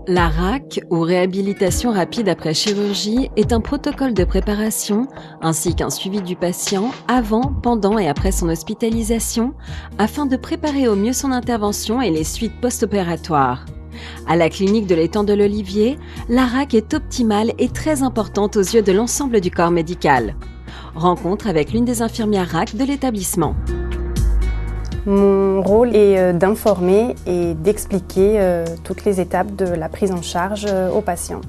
La RAC, ou réhabilitation rapide après chirurgie, est un protocole de préparation ainsi qu'un suivi du patient avant, pendant et après son hospitalisation afin de préparer au mieux son intervention et les suites post-opératoires. À la clinique de l'étang de l'Olivier, la RAC est optimale et très importante aux yeux de l'ensemble du corps médical. Rencontre avec l'une des infirmières RAC de l'établissement. Mon rôle est d'informer et d'expliquer toutes les étapes de la prise en charge au patient.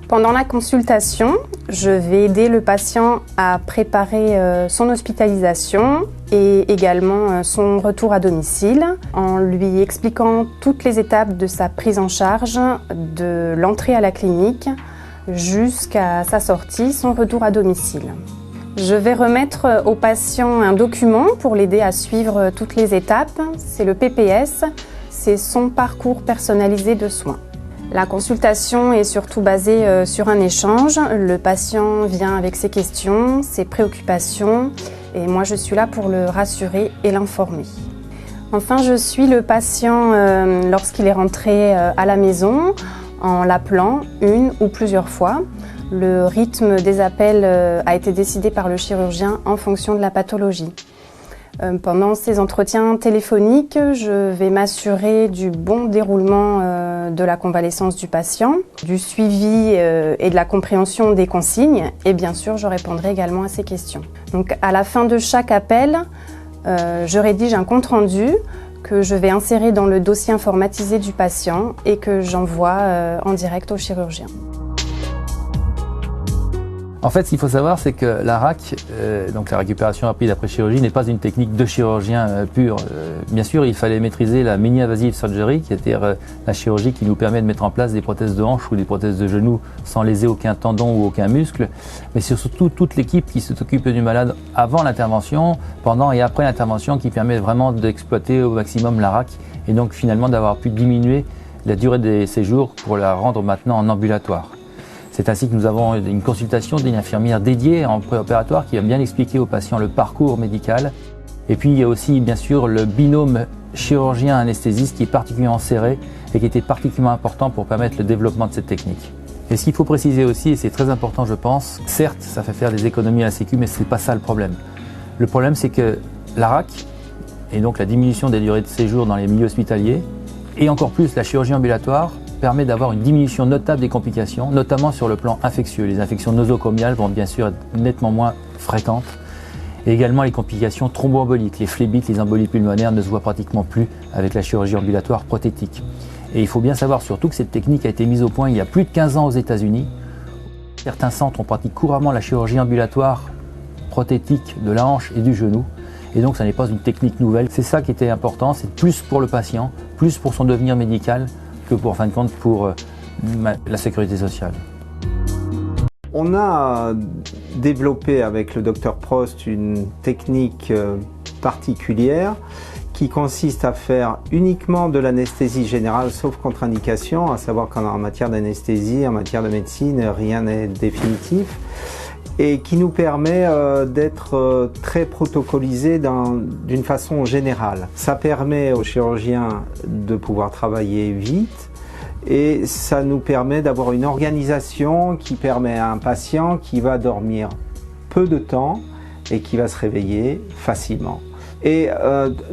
Pendant la consultation, je vais aider le patient à préparer son hospitalisation et également son retour à domicile en lui expliquant toutes les étapes de sa prise en charge, de l'entrée à la clinique jusqu'à sa sortie, son retour à domicile. Je vais remettre au patient un document pour l'aider à suivre toutes les étapes. C'est le PPS, c'est son parcours personnalisé de soins. La consultation est surtout basée sur un échange. Le patient vient avec ses questions, ses préoccupations et moi je suis là pour le rassurer et l'informer. Enfin, je suis le patient lorsqu'il est rentré à la maison en l'appelant une ou plusieurs fois. Le rythme des appels a été décidé par le chirurgien en fonction de la pathologie. Pendant ces entretiens téléphoniques, je vais m'assurer du bon déroulement de la convalescence du patient, du suivi et de la compréhension des consignes et bien sûr, je répondrai également à ses questions. Donc, à la fin de chaque appel, je rédige un compte-rendu que je vais insérer dans le dossier informatisé du patient et que j'envoie en direct au chirurgien. En fait, ce qu'il faut savoir, c'est que la RAC, donc la récupération rapide après chirurgie, n'est pas une technique de chirurgien pure. Bien sûr, il fallait maîtriser la mini-invasive surgery, qui est la chirurgie qui nous permet de mettre en place des prothèses de hanche ou des prothèses de genoux sans léser aucun tendon ou aucun muscle. Mais c'est surtout toute l'équipe qui s'occupe du malade avant l'intervention, pendant et après l'intervention qui permet vraiment d'exploiter au maximum la RAC et donc finalement d'avoir pu diminuer la durée des séjours pour la rendre maintenant en ambulatoire. C'est ainsi que nous avons une consultation d'une infirmière dédiée en préopératoire qui va bien expliquer au patient le parcours médical. Et puis il y a aussi bien sûr le binôme chirurgien-anesthésiste qui est particulièrement serré et qui était particulièrement important pour permettre le développement de cette technique. Et ce qu'il faut préciser aussi, et c'est très important je pense, certes ça fait faire des économies à la Sécu, mais ce n'est pas ça le problème. Le problème c'est que la RAC, et donc la diminution des durées de séjour dans les milieux hospitaliers, et encore plus la chirurgie ambulatoire, permet d'avoir une diminution notable des complications, notamment sur le plan infectieux. Les infections nosocomiales vont bien sûr être nettement moins fréquentes. Et également les complications thromboemboliques, les phlébites, les embolies pulmonaires ne se voient pratiquement plus avec la chirurgie ambulatoire prothétique. Et il faut bien savoir surtout que cette technique a été mise au point il y a plus de 15 ans aux États-Unis. Certains centres pratiquent couramment la chirurgie ambulatoire prothétique de la hanche et du genou. Et donc ça n'est pas une technique nouvelle. C'est ça qui était important, c'est plus pour le patient, plus pour son devenir médical, que pour, en fin de compte, pour la sécurité sociale. On a développé avec le Dr Prost une technique particulière qui consiste à faire uniquement de l'anesthésie générale sauf contre-indication, à savoir qu'en matière d'anesthésie, en matière de médecine, rien n'est définitif et qui nous permet d'être très protocolisé d'une façon générale. Ça permet aux chirurgiens de pouvoir travailler vite et ça nous permet d'avoir une organisation qui permet à un patient qui va dormir peu de temps et qui va se réveiller facilement. Et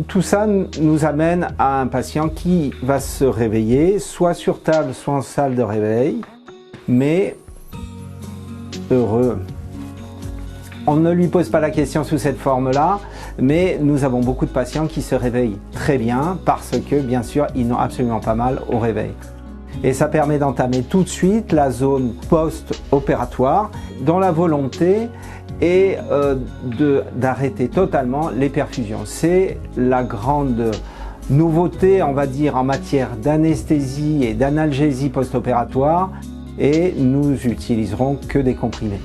tout ça nous amène à un patient qui va se réveiller soit sur table, soit en salle de réveil, mais heureux. On ne lui pose pas la question sous cette forme-là, mais nous avons beaucoup de patients qui se réveillent très bien parce que, bien sûr, ils n'ont absolument pas mal au réveil. Et ça permet d'entamer tout de suite la zone post-opératoire dont la volonté est d'arrêter totalement les perfusions. C'est la grande nouveauté, on va dire, en matière d'anesthésie et d'analgésie post-opératoire et nous utiliserons que des comprimés.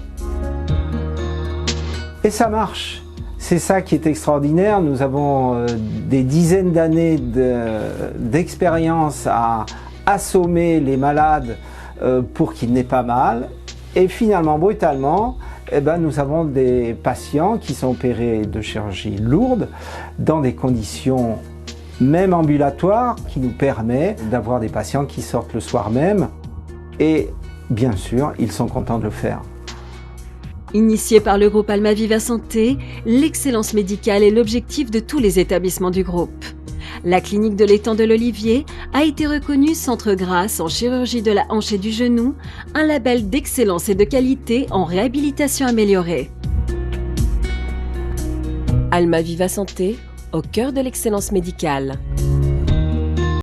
Et ça marche, c'est ça qui est extraordinaire. Nous avons des dizaines d'années d'expérience à assommer les malades pour qu'ils n'aient pas mal. Et finalement, brutalement, nous avons des patients qui sont opérés de chirurgie lourde dans des conditions même ambulatoires qui nous permettent d'avoir des patients qui sortent le soir même. et bien sûr, ils sont contents de le faire. Initié par le groupe Almaviva Santé, l'excellence médicale est l'objectif de tous les établissements du groupe. La clinique de l'étang de l'Olivier a été reconnue Centre Grâce en chirurgie de la hanche et du genou, un label d'excellence et de qualité en réhabilitation améliorée. Almaviva Santé, au cœur de l'excellence médicale.